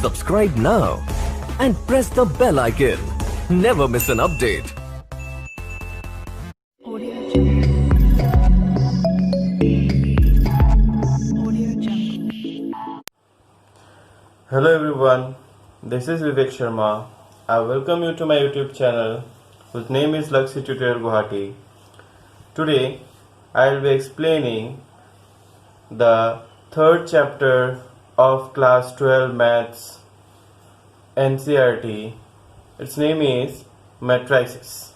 Subscribe now and press the bell icon. Never miss an update. Audio Jungle. Audio Jungle. Hello everyone, this is Vivek Sharma. I welcome you to my YouTube channel whose name is Lakshya Tutorial Guwahati. Today I will be explaining the third chapter of class 12 maths NCERT. Its name is matrices.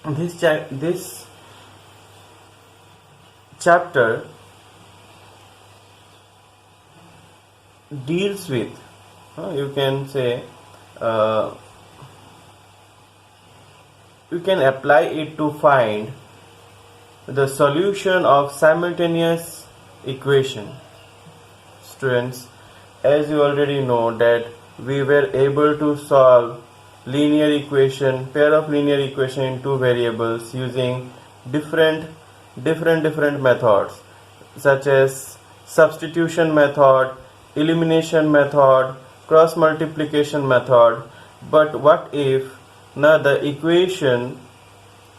This chapter deals with, you can say, you can apply it to find the solution of simultaneous equation. Students, as you already know that we were able to solve pair of linear equation in two variables using different methods such as substitution method, elimination method, cross multiplication method. But what if now the equation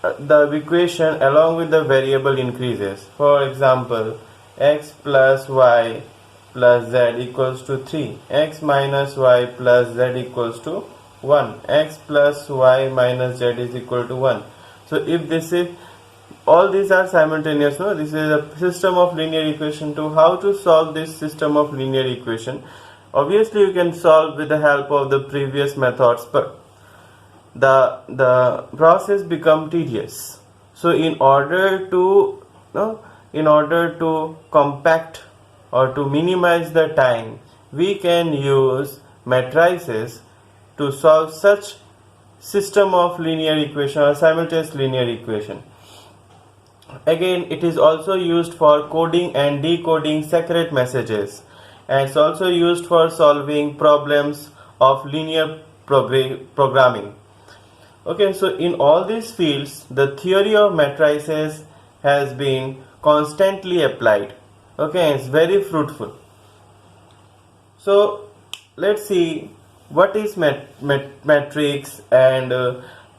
along with the variable increases? For example, x plus y plus z equals to 3, x minus y plus z equals to 1, x plus y minus z is equal to 1. So if this is, all these are simultaneous, no? This is a system of linear equation. To how to solve this system of linear equation? Obviously you can solve with the help of the previous methods, but the process become tedious. So in order to compact or to minimize the time, we can use matrices to solve such system of linear equation or simultaneous linear equation. Again, it is also used for coding and decoding secret messages, and it's also used for solving problems of linear programming. Okay, so in all these fields, the theory of matrices has been constantly applied. Okay, it's very fruitful. So let's see what is matrix, and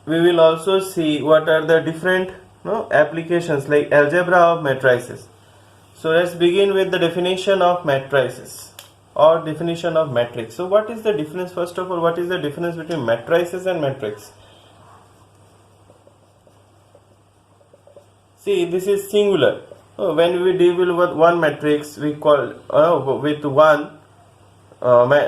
we will also see what are the different applications like algebra of matrices. So let's begin with the definition of matrices or definition of matrix. So what is the difference? First of all, what is the difference between matrices and matrix? See, this is singular. When we deal with one matrix, we call with one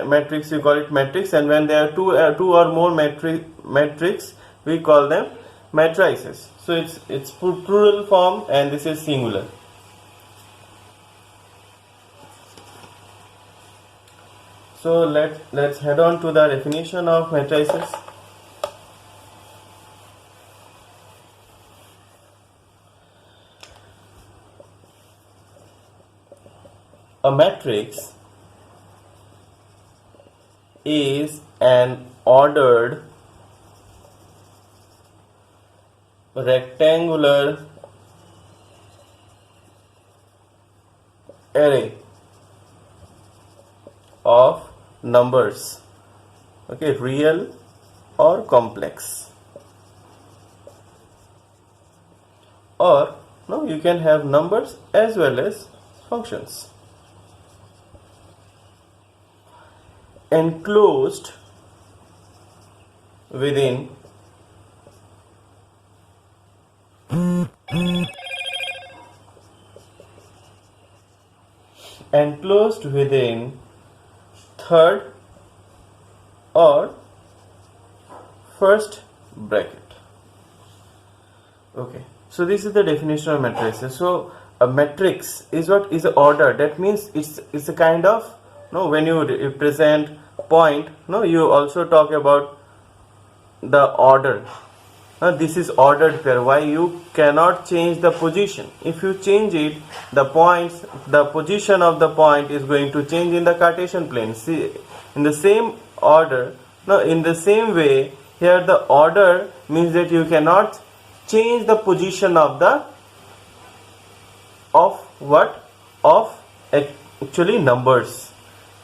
matrix we call it matrix, and when there are two or more matrix, we call them matrices. So it's plural form, and this is singular. So let's head on to the definition of matrices. A matrix is an ordered rectangular array of numbers, okay, real or complex, or you can have numbers as well as functions, enclosed within third or first bracket. Okay, so this is the definition of matrices. So a matrix is what is order. That means it's a kind of when you represent point, you also talk about the order. This is ordered pair. Why? You cannot change the position. If you change it, the position of the point is going to change in the Cartesian plane. See, in the same order, in the same way, here the order means that you cannot change the position of the actually numbers.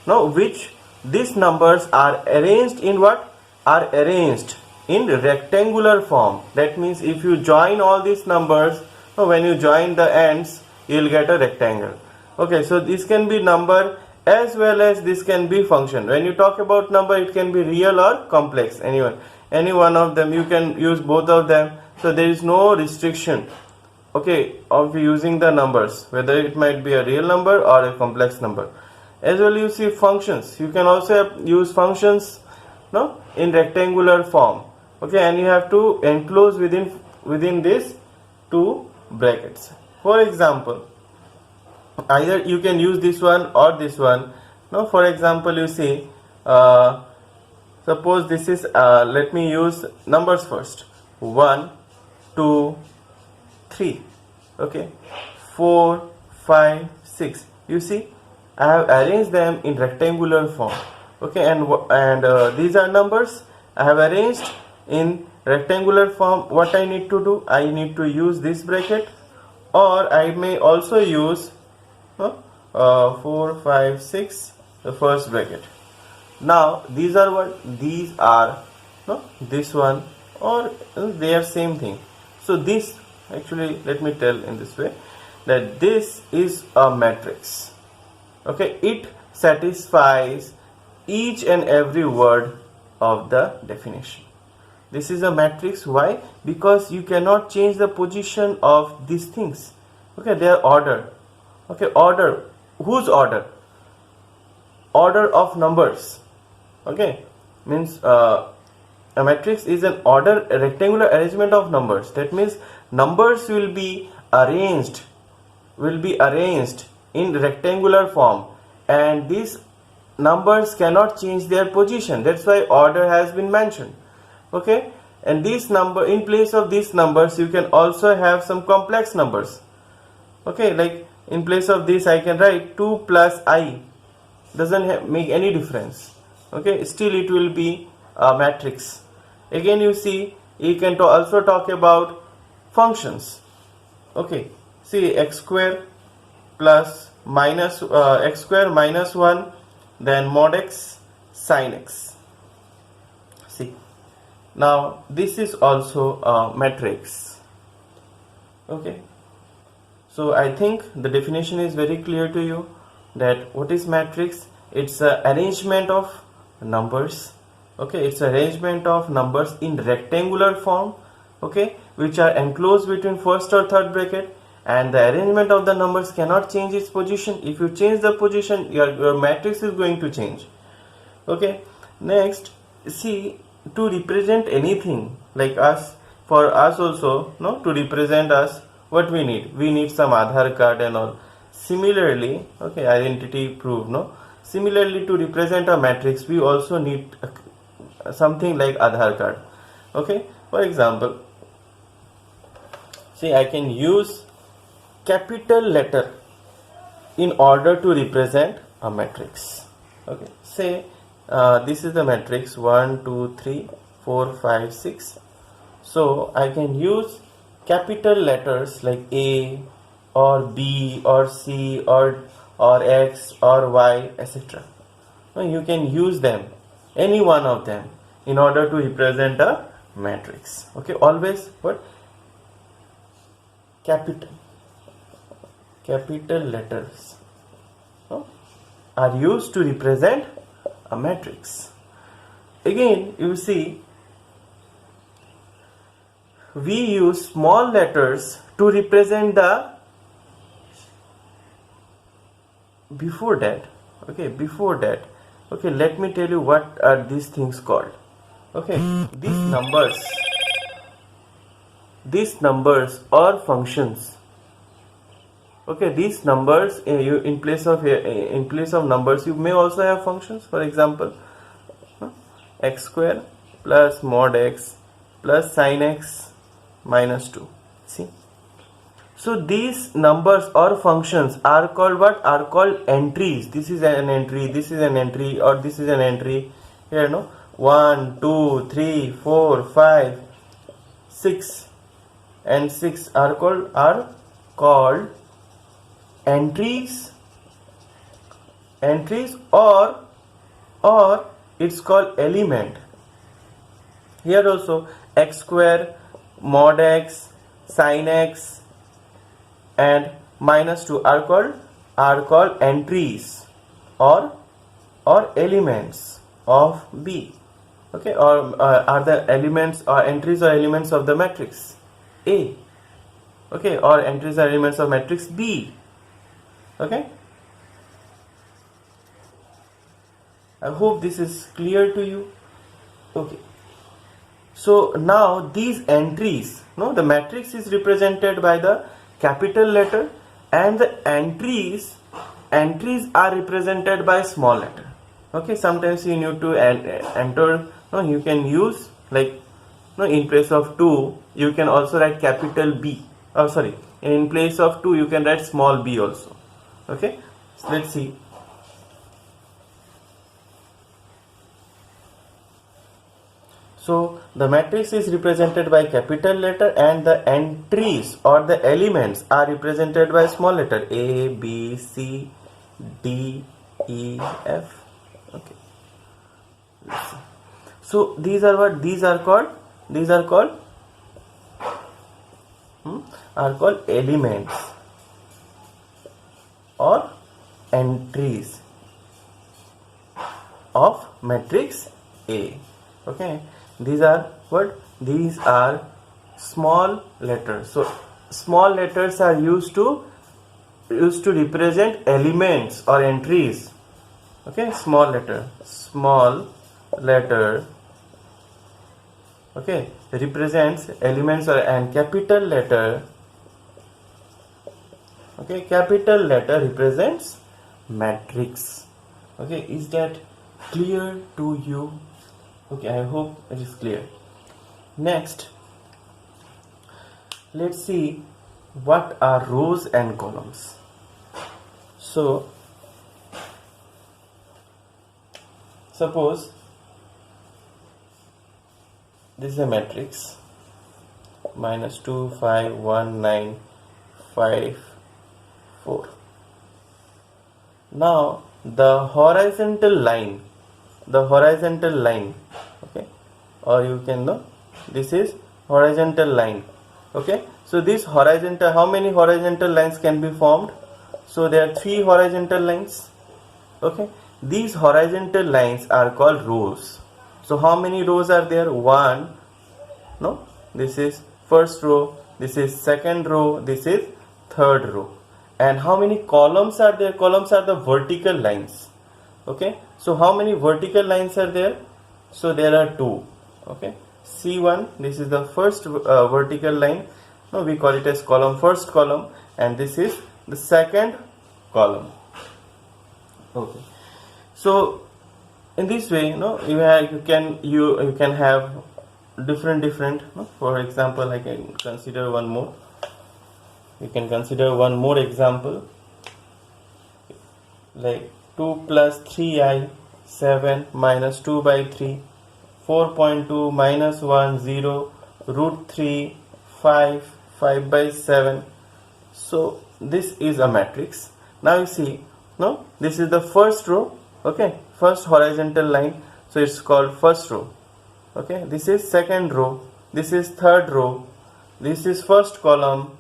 Now which these numbers are arranged in what? Are arranged in rectangular form. That means if you join all these numbers, when you join the ends, you will get a rectangle. Okay, so this can be number as well as this can be function. When you talk about number, it can be real or complex. Any one of them, you can use both of them. So there is no restriction, okay, of using the numbers, whether it might be a real number or a complex number. As well, you see functions. You can also use functions, no, in rectangular form. Okay, and you have to enclose within this two brackets. For example, either you can use this one or this one. Now, for example, you see, suppose this is, let me use numbers first. 1, 2, 3, okay, 4, 5, 6. You see, I have arranged them in rectangular form. Okay, and these are numbers I have arranged in rectangular form. What I need to do? I need to use this bracket, or I may also use 4, 5, 6, the first bracket. Now these are what? These are this one, or they are same thing. So this, actually, let me tell in this way, that this is a matrix. Okay, it satisfies each and every word of the definition. This is a matrix. Why? Because you cannot change the position of these things. Okay, they are ordered. Okay, order. Whose order? Order of numbers. Okay, means a matrix is an order, a rectangular arrangement of numbers. That means numbers will be arranged in rectangular form, and these numbers cannot change their position. That's why order has been mentioned. Okay, and this number, in place of these numbers, you can also have some complex numbers. Okay, like in place of this I can write 2 plus I. Doesn't make any difference. Okay, still it will be a matrix. Again, you see, you can also talk about functions. Okay, see, x square plus minus x square minus 1, then mod x sin x. See, now this is also a matrix. Okay, so I think the definition is very clear to you, that what is matrix? It's an arrangement of numbers. Okay, it's arrangement of numbers in rectangular form, okay, which are enclosed between first or third bracket, and the arrangement of the numbers cannot change its position. If you change the position, your matrix is going to change. Okay, next, see, to represent anything, like us, for us also, no, to represent us, what we need some Aadhaar card and all. Similarly, okay, identity proof, no, similarly, to represent a matrix, we also need something like Aadhaar card. Okay, for example, see, I can use capital letter in order to represent a matrix. Okay, say this is the matrix 1, 2, 3, 4, 5, 6. So I can use capital letters like A or B or C or X or Y, etc. You can use them, any one of them, in order to represent a matrix. Okay, always what? Capital letters are used to represent a matrix. Again, you see, we use small letters to represent the before that. Okay, let me tell you what are these things called. Okay, these numbers or functions. Okay, these numbers, you in place of numbers, you may also have functions. For example, x square plus mod x plus sin x minus 2. See, so these numbers or functions are called what? Are called entries. This is an entry, this is an entry, or this is an entry. Here, no. 1, 2, 3, 4, 5, 6, and 6 are called entries, or it's called element. Here also x square, mod x, sin x, and minus 2 are called entries or elements of B. Okay, or are the elements or entries or elements of the matrix A. Okay, or entries or elements of matrix B. Okay, I hope this is clear to you. Okay, so now these entries, the matrix is represented by the capital letter, and the entries are represented by small letter. Okay, sometimes you need to enter, you can use like, in place of 2 you can also write capital B. Oh sorry, in place of 2 you can write small b also. Okay, so let's see. So the matrix is represented by capital letter, and the entries or the elements are represented by small letter A, B, C, D, E, F. Okay. Let's see. So these are what? These are called elements or entries of matrix A. Okay. These are what? These are small letters. So small letters are used to represent elements or entries. Okay, small letter, okay, represents elements and capital letter. Okay, capital letter represents matrix. Okay, is that clear to you? Okay, I hope it is clear. Next, let's see what are rows and columns. So, suppose this is a matrix -2, 5, 1, 9, 5, 4. Now the horizontal line, okay, or you can know this is horizontal line. Okay, so this horizontal, how many horizontal lines can be formed? So there are 3 horizontal lines. Okay, these horizontal lines are called rows. So how many rows are there? 1, this is first row, this is second row, this is third row. And how many columns are there? Columns are the vertical lines. Okay, so how many vertical lines are there? So there are 2. Okay, C1, this is the first vertical line. We call it as column, first column, and this is the second column. Okay, so in this way, you can have different. For example, I can consider one more. You can consider one more example, like 2 plus 3i, 7 minus 2 by 3, 4.2 minus 1, 0, root 3, 5, 5 by 7. So this is a matrix. Now you see, this is the first row. Okay, first horizontal line, so it's called first row. Okay, this is second row, this is third row, this is first column,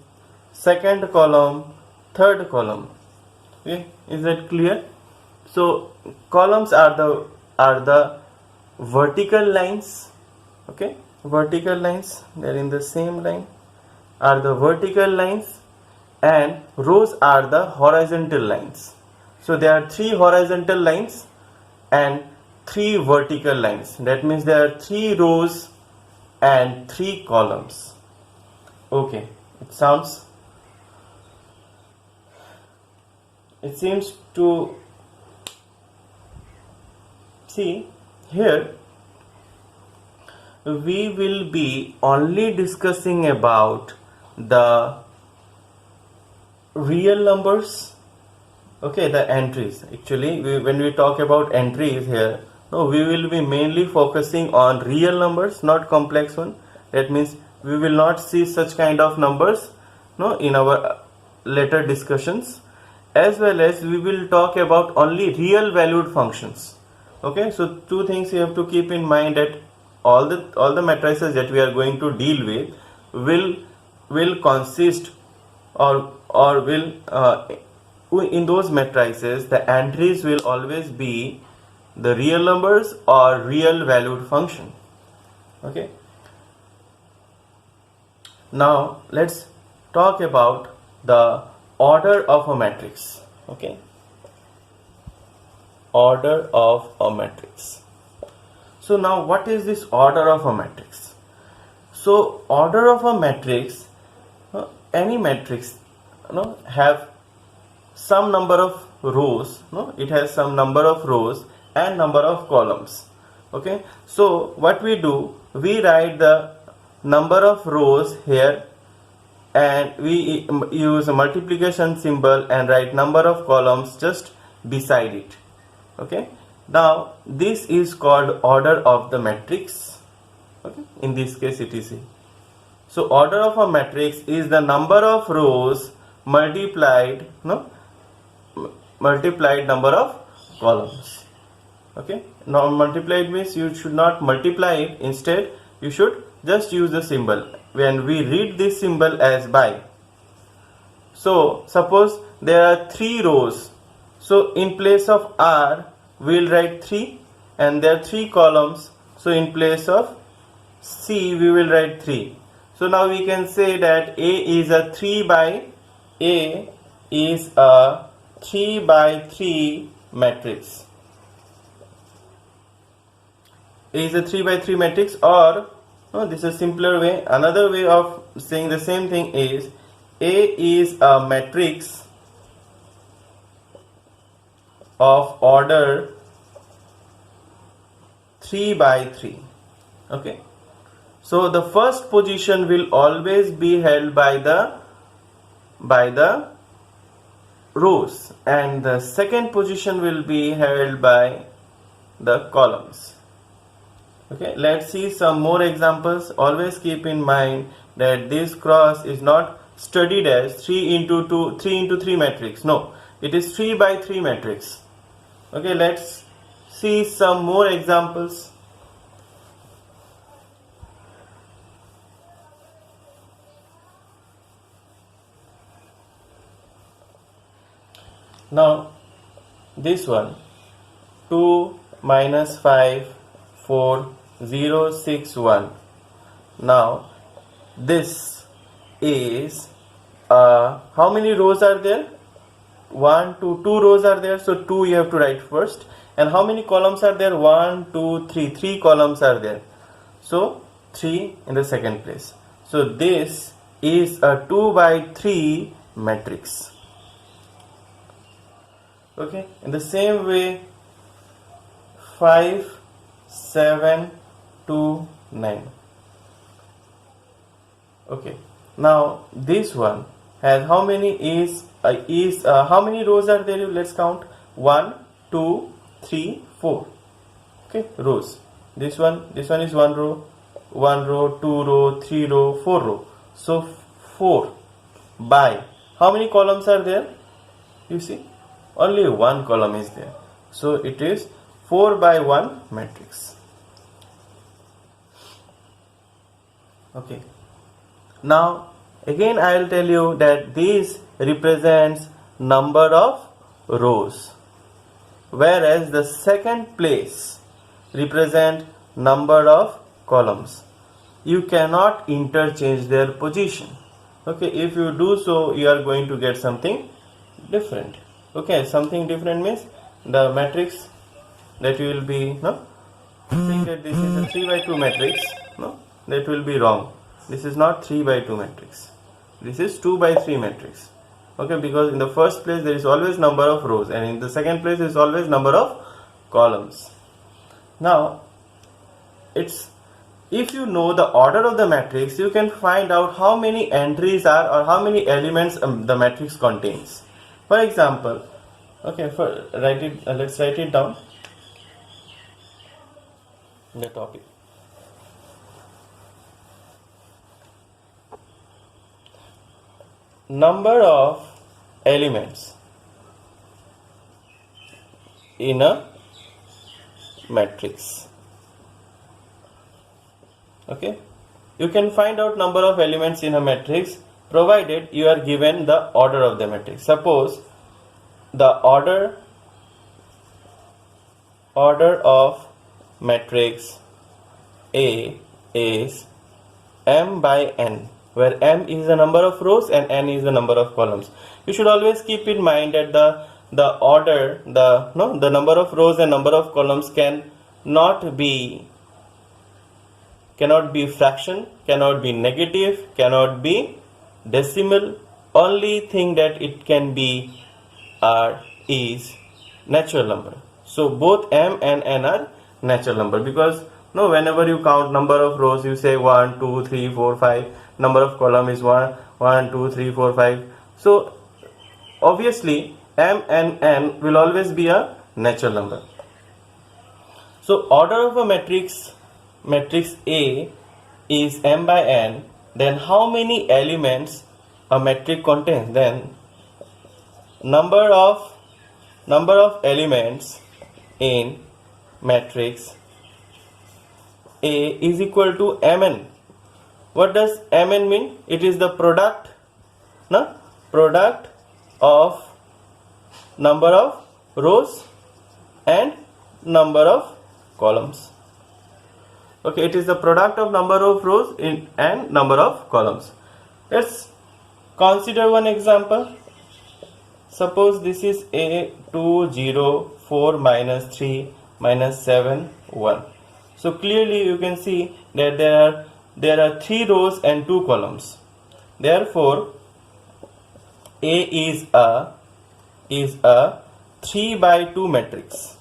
second column, third column. Okay, is that clear? So columns are the vertical lines. Okay, vertical lines, they're in the same line, are the vertical lines, and rows are the horizontal lines. So there are 3 horizontal lines and 3 vertical lines. That means there are 3 rows and 3 columns. Okay, it seems to see here. We will be only discussing about the real numbers. Okay, the entries. Actually, when we talk about entries here, No, we will be mainly focusing on real numbers, not complex one. That means we will not see such kind of numbers, no, in our later discussions. As well as we will talk about only real valued functions. Okay, so two things you have to keep in mind, that all the matrices that we are going to deal with will consist or will in those matrices the entries will always be the real numbers or real valued function. Okay, now let's talk about the order of a matrix. Okay, order of a matrix. So now what is this order of a matrix? So order of a matrix, any matrix have some number of rows, it has some number of rows and number of columns. Okay, so what we do, we write the number of rows here and we use a multiplication symbol and write number of columns just beside it. Okay, now this is called order of the matrix. Okay, in this case it is A. So order of a matrix is the number of rows multiplied number of columns. Okay, now multiplied means you should not multiply it, instead you should just use the symbol. When we read this symbol as by, so suppose there are 3 rows, so in place of R we will write 3, and there are 3 columns, so in place of C we will write 3. So now we can say that A is a 3 by 3 matrix. A is a 3 by 3 matrix, or this is a simpler way. Another way of saying the same thing is A is a matrix of order 3 by 3. Okay, so the first position will always be held by the rows and the second position will be held by the columns. Okay, let's see some more examples. Always keep in mind that this cross is not studied as 3 into 3 matrix. No, it is 3 by 3 matrix. Okay, let's see some more examples. Now this one, 2 minus 5 4 0 6 1. Now this is how many rows are there? 1 2 2 rows are there, so 2 you have to write first. And how many columns are there? 1 2 3 3 columns are there, so 3 in the second place. So this is a 2 by 3 matrix. Okay, in the same way, 5 7 2 9. Okay, now this one has how many how many rows are there? Let's count. 1 2 3 4. Okay, rows. This one is 1 row, 2 row, 3 row, 4 row. So 4 by how many columns are there? You see, only 1 column is there, so it is 4 by 1 matrix. Okay, now again I will tell you that this represents number of rows, whereas the second place represent number of columns. You cannot interchange their position. Okay, if you do so, you are going to get something different. Okay, something different means the matrix that you will be saying that this is a 3 by 2 matrix. No, that will be wrong. This is not 3 by 2 matrix. This is 2 by 3 matrix. Okay, because in the first place there is always number of rows, and in the second place is always number of columns. Now, if you know the order of the matrix, you can find out how many entries are or how many elements the matrix contains. For example, okay, let's write it down. the topic. Number of elements in a matrix. Okay, you can find out number of elements in a matrix provided you are given the order of the matrix. Suppose the order of matrix A is m by n, where m is the number of rows and n is the number of columns. You should always keep in mind that the order, the number of rows and number of columns cannot be fraction, cannot be negative, cannot be decimal. Only thing that it can be is natural number. So both m and n are natural number, because whenever you count number of rows, you say 1, 2, 3, 4, 5. Number of column is 1, 2, 3, 4, 5. So obviously m and n will always be a natural number. So order of a matrix A is m by n. Then how many elements a matrix contains? Then number of elements in matrix A is equal to mn. What does mn mean? It is the product of number of rows and number of columns. Okay, it is the product of number of rows and number of columns. Let's consider one example. Suppose this is A 2 0 4 minus 3 minus 7 1. So clearly you can see that there are 3 rows and 2 columns. Therefore A is a 3 by 2 matrix.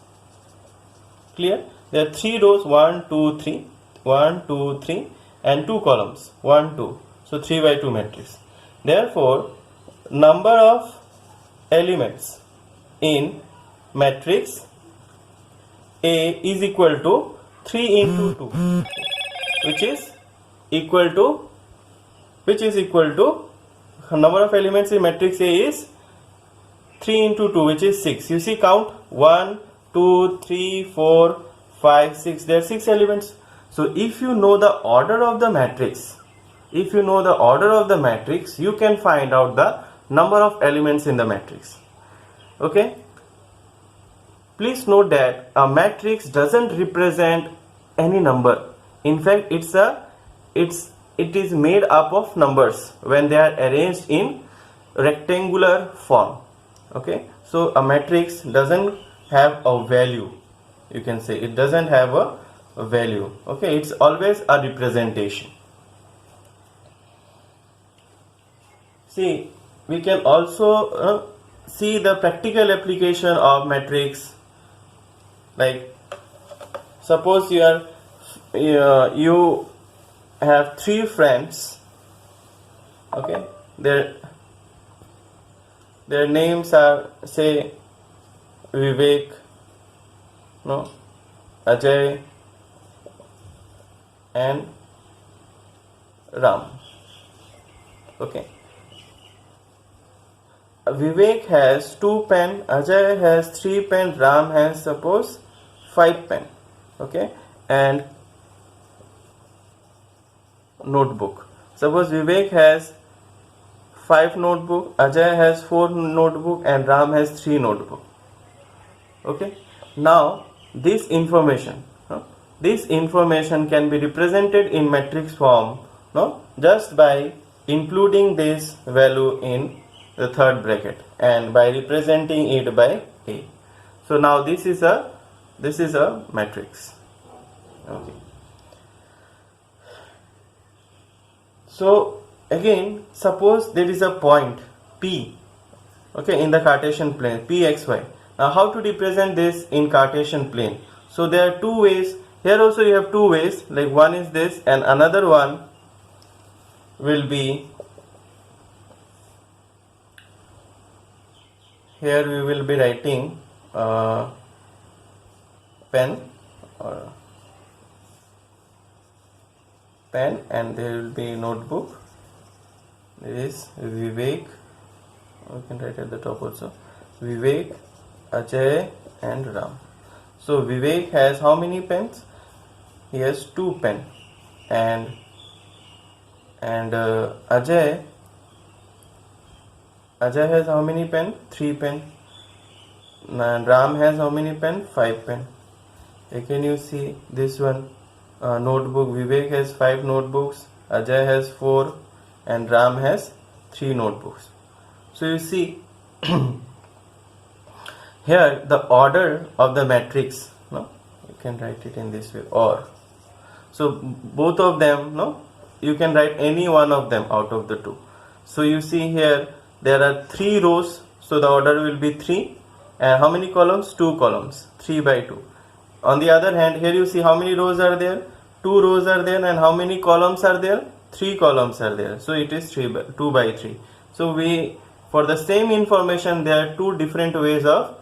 Clear? There are 3 rows, 1 2 3 and 2 columns, 1 2. So 3 by 2 matrix. Therefore number of elements in matrix A is equal to 3 into 2, which is equal to number of elements in matrix A is 3 into 2, which is 6. You see, count 1 2 3 4 5 6. There are 6 elements. So if you know the order of the matrix, you can find out the number of elements in the matrix. Okay, please note that a matrix doesn't represent any number. In fact, it is made up of numbers when they are arranged in rectangular form. Okay, so a matrix doesn't have a value. You can say it doesn't have a value. Okay, it's always a representation. See, we can also see the practical application of matrix. Like suppose you have 3 friends. Okay, their names are, say, Vivek, Ajay and Ram. Okay, Vivek has 2 pen, Ajay has 3 pen, Ram has suppose 5 pen. Okay, and notebook. Suppose Vivek has 5 notebook, Ajay has 4 notebook and Ram has 3 notebook. Okay, now this information can be represented in matrix form just by including this value in the third bracket and by representing it by A. So now this is a matrix. Okay, so again, suppose there is a point P, okay, in the Cartesian plane, Pxy. Now how to represent this in Cartesian plane? So there are 2 ways. Here also you have 2 ways, like one is this and another one will be, here we will be writing pen or pen, and there will be notebook. There is Vivek. We can write at the top also. Vivek, Ajay, and Ram. So Vivek has how many pens? He has 2 pen, and Ajay has how many pen? 3 pen. And Ram has how many pen? 5 pen. Again you see this one notebook. Vivek has 5 notebooks, Ajay has 4, and Ram has 3 notebooks. So you see here the order of the matrix, no, you can write it in this way, or. So both of them, no, you can write any one of them out of the 2. So you see here there are 3 rows, so the order will be 3, and how many columns? 2 columns, 3 by 2. On the other hand, here you see how many rows are there? 2 rows are there, and how many columns are there? 3 columns are there. So it is 2 by 3. So for the same information, there are 2 different ways of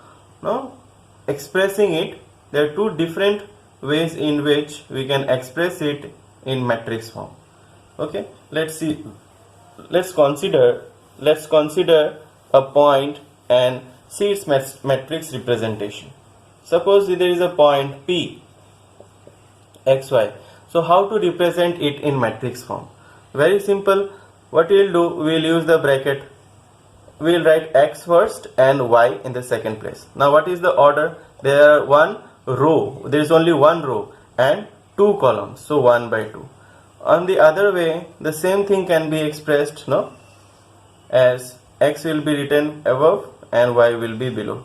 expressing it. There are 2 different ways in which we can express it in matrix form. Okay, let's see. Let's consider a point and see its matrix representation. Suppose there is a point P, xy. So how to represent it in matrix form? Very simple. What we'll do, we'll use the bracket. We'll write x first and y in the second place. Now what is the order? There are 1 row. There is only 1 row and 2 columns. So 1 by 2. On the other way, the same thing can be expressed, no, as x will be written above and y will be below.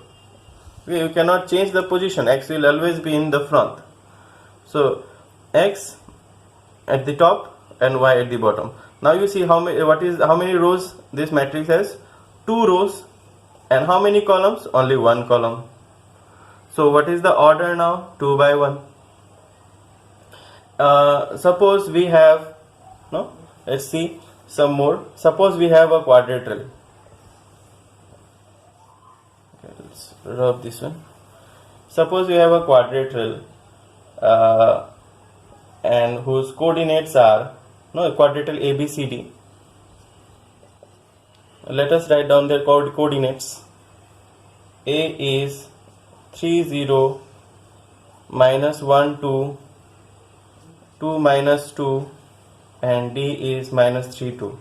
You cannot change the position. X will always be in the front. So x at the top and y at the bottom. Now you see how many rows this matrix has? 2 rows. And how many columns? Only 1 column. So what is the order now? 2 by 1. Suppose we have, no, let's see some more. Suppose we have a quadrilateral. Okay, let's rub this one. Suppose we have a quadrilateral and whose coordinates are, no, quadrilateral ABCD. Let us write down their coordinates. A is 3 0 minus 1 2, 2 minus 2, and D is minus 3 2.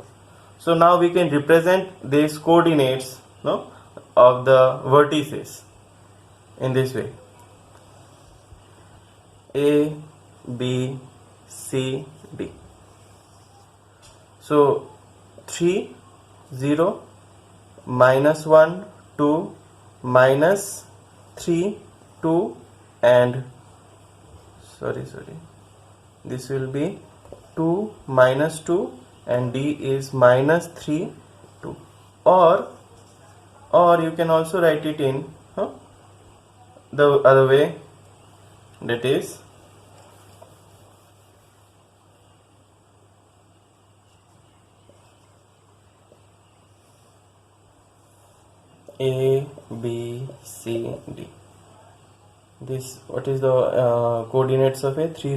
So now we can represent these coordinates, no, of the vertices in this way. A, B, C, D. So 3 0 minus 1 2 minus 3 2 and this will be 2 minus 2 and D is minus 3 2, or you can also write it in the other way, that is A, B, C, D. This, what is the coordinates of A? 3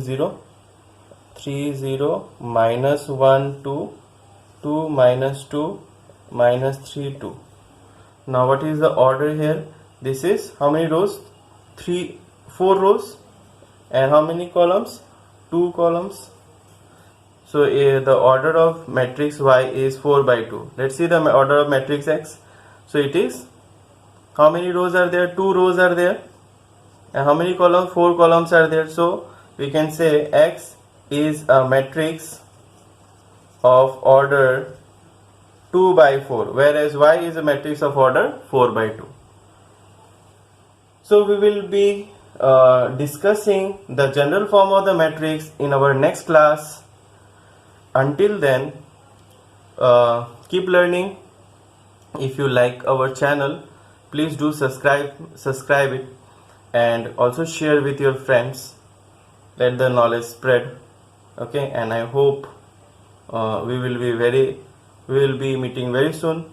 0 minus 1 2, 2 minus 2 minus 3 2. Now what is the order here? This is how many rows? 4 rows. And how many columns? 2 columns. So the order of matrix Y is 4 by 2. Let's see the order of matrix X. So it is, how many rows are there? 2 rows are there. And how many columns? 4 columns are there. So we can say X is a matrix of order 2 by 4, whereas Y is a matrix of order 4 by 2. So we will be discussing the general form of the matrix in our next class. Until then, keep learning. If you like our channel, please do subscribe it, and also share with your friends. Let the knowledge spread. Okay, and I hope we will be meeting very soon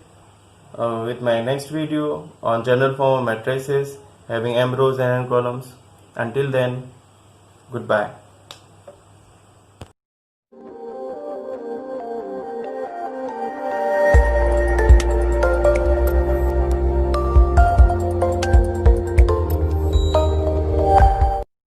with my next video on general form of matrices having m rows and n columns. Until then, goodbye.